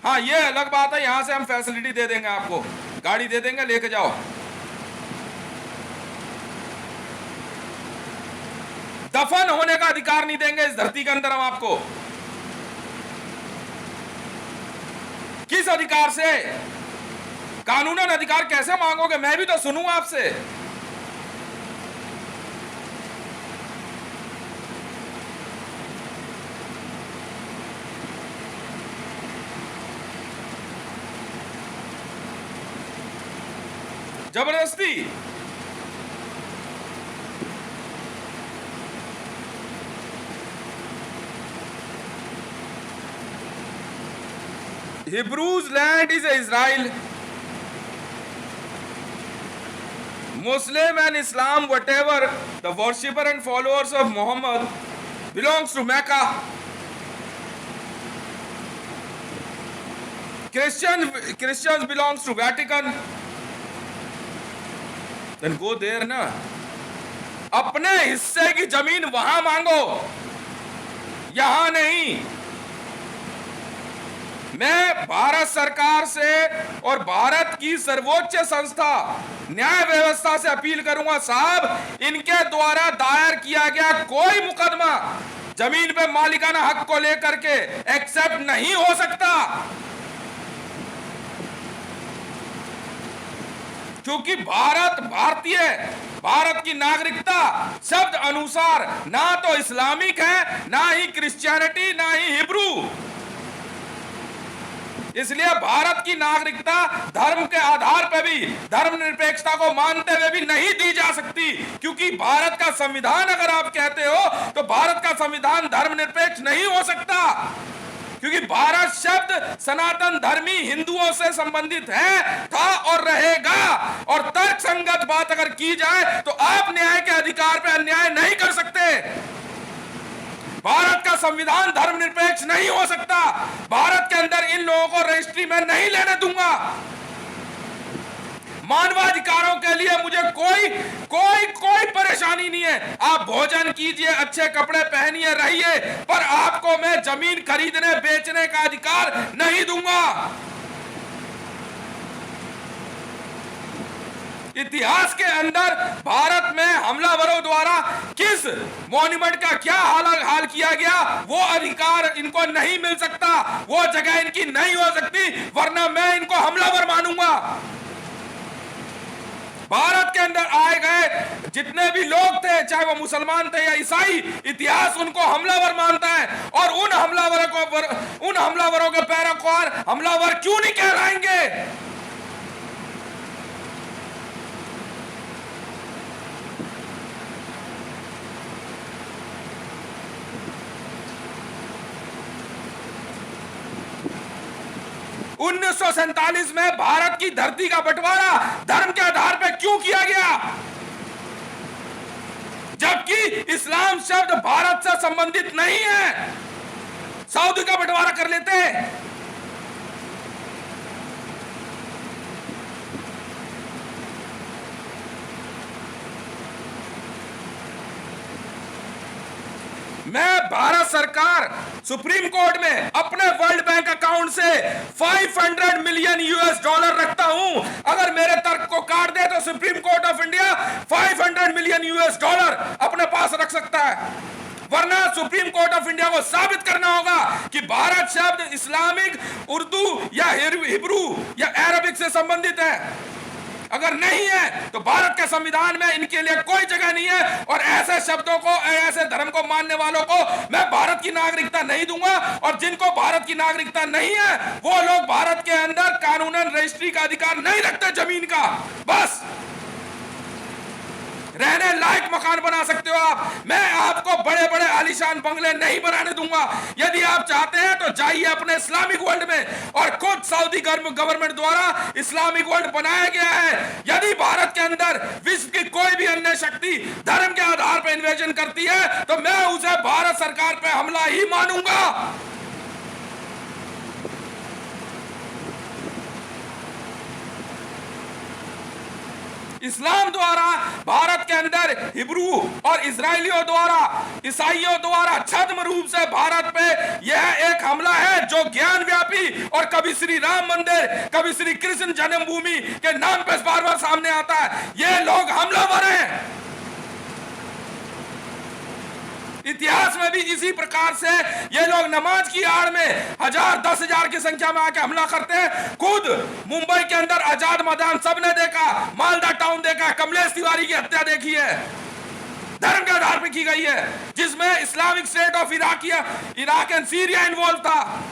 हाँ, ये अलग बात है, यहां से हम फैसिलिटी दे देंगे आपको, गाड़ी दे देंगे, लेके जाओ। दफन होने का अधिकार नहीं देंगे इस धरती के अंदर हम आपको। किस अधिकार से? कानूनन अधिकार कैसे मांगोगे? मैं भी तो सुनूं आपसे। जबरदस्ती। Hebrews land is Israel. Muslim and Islam, whatever, the worshipper and followers of Muhammad belongs to Mecca. Christians belongs to Vatican. Then go there ना। अपने हिस्से की जमीन वहां मांगो, यहां नहीं। मैं भारत सरकार से और भारत की सर्वोच्च संस्था न्याय व्यवस्था से अपील करूंगा, साहब, इनके द्वारा दायर किया गया कोई मुकदमा जमीन पे मालिकाना हक को लेकर के एक्सेप्ट नहीं हो सकता, क्योंकि भारत भारतीय, भारत की नागरिकता शब्द अनुसार ना तो इस्लामिक है, ना ही क्रिश्चियनिटी, ना ही हिब्रू। इसलिए भारत की नागरिकता धर्म के आधार पर भी, धर्मनिरपेक्षता को मानते हुए भी नहीं दी जा सकती, क्योंकि भारत का संविधान, अगर आप कहते हो तो भारत का संविधान धर्मनिरपेक्ष नहीं हो सकता, क्योंकि भारत शब्द सनातन धर्मी हिंदुओं से संबंधित है, था और रहेगा। और तर्क संगत बात अगर की जाए तो आप न्याय के अधिकार पर अन्याय नहीं कर सकते। भारत का संविधान धर्मनिरपेक्ष नहीं हो सकता। भारत के अंदर इन लोगों को रजिस्ट्री में नहीं लेने दूंगा। मानवाधिकारों के लिए मुझे कोई कोई कोई परेशानी नहीं है। आप भोजन कीजिए, अच्छे कपड़े पहनिए, रहिए, पर आपको मैं जमीन खरीदने बेचने का अधिकार नहीं दूंगा। इतिहास के अंदर भारत में हमलावरों द्वारा किस मॉन्यूमेंट का क्या हाल किया गया, वो अधिकार इनको नहीं मिल सकता, वो जगह इनकी नहीं हो सकती, वरना मैं इनको हमलावर मानूंगा। भारत के अंदर आए गए जितने भी लोग थे, चाहे वो मुसलमान थे या ईसाई, इतिहास उनको हमलावर मानता है। और उन हमलावरों के पैरोकार हमलावर क्यों नहीं कहलाएंगे? उन्नीस सौ 1947 में भारत की धरती का बंटवारा धर्म के आधार पर क्यों किया गया, जबकि इस्लाम शब्द भारत से संबंधित नहीं है? सऊदी का बंटवारा कर लेते हैं। मैं भारत सरकार सुप्रीम कोर्ट में अपने वर्ल्ड बैंक अकाउंट से 500 मिलियन यूएस डॉलर रखता हूं। अगर मेरे तर्क को काट दे तो supreme court of India 500 million US dollar अपने पास रख सकता है, वरना सुप्रीम कोर्ट ऑफ इंडिया को साबित करना होगा कि भारत शब्द इस्लामिक, उर्दू या हिब्रू या अरबिक से संबंधित है। अगर नहीं है तो भारत के संविधान में इनके लिए कोई जगह नहीं है, और ऐसे शब्दों को, ऐसे धर्म को मानने वालों को मैं भारत की नागरिकता नहीं दूंगा। और जिनको भारत की नागरिकता नहीं है वो लोग भारत के अंदर कानूनन रजिस्ट्री का अधिकार नहीं रखते जमीन का। बस रहने लायक मकान बना सकते हो आप, मैं आपको बड़े बड़े आलीशान बंगले नहीं बनाने दूंगा। यदि आप चाहते हैं तो जाइए अपने इस्लामिक वर्ल्ड में, और खुद सऊदी गवर्नमेंट द्वारा इस्लामिक वर्ल्ड बनाया गया है। यदि भारत के अंदर विश्व की कोई भी अन्य शक्ति धर्म के आधार पर इन्वेजन करती है तो मैं उसे भारत सरकार पर हमला ही मानूंगा। इस्लाम द्वारा भारत के अंदर हिब्रू और इजरायलियों द्वारा, ईसाइयों द्वारा छद्म रूप से भारत पे यह एक हमला है जो ज्ञान व्यापी, और कभी श्री राम मंदिर, कभी श्री कृष्ण जन्मभूमि के नाम पे बार बार सामने आता है। ये लोग हमलावर हैं। इतिहास में भी इसी प्रकार से ये लोग नमाज की आड़ में 1000, 10,000 की संख्या में आके हमला करते हैं। खुद मुंबई के अंदर आजाद मैदान सबने देखा, मालदा टाउन देखा, कमलेश तिवारी की हत्या देखी है, धर्म के आधार पर की गई है, जिसमें Islamic state of Iraq and Syria involve था।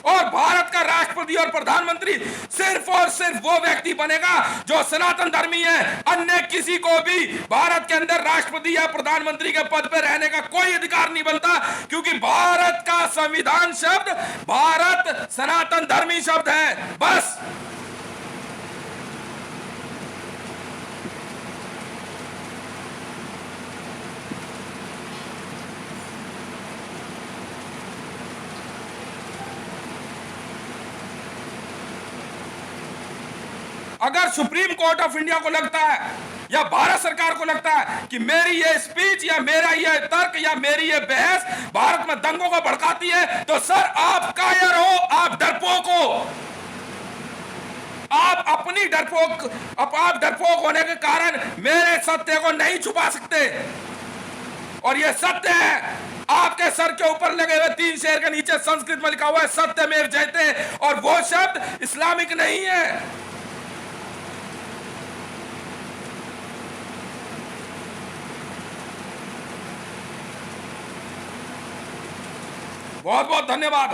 और भारत का राष्ट्रपति और प्रधानमंत्री सिर्फ और सिर्फ वो व्यक्ति बनेगा जो सनातन धर्मी है। अन्य किसी को भी भारत के अंदर राष्ट्रपति या प्रधानमंत्री के पद पर रहने का कोई अधिकार नहीं बनता, क्योंकि भारत का संविधान शब्द भारत सनातन धर्मी शब्द है। बस अगर सुप्रीम कोर्ट ऑफ इंडिया को लगता है या भारत सरकार को लगता है कि मेरी ये स्पीच या मेरा ये तर्क या मेरी ये बहस भारत में दंगों को भड़काती है, तो सर आप कायर हो, आप डरपोक हो। आप अपनी आप डरपोक होने के कारण मेरे सत्य को नहीं छुपा सकते, और ये सत्य है। आपके सर के ऊपर लगे हुए 3 शेर के नीचे संस्कृत में लिखा हुआ है सत्यमेव जयते, और वो शब्द इस्लामिक नहीं है। बहुत बहुत धन्यवाद।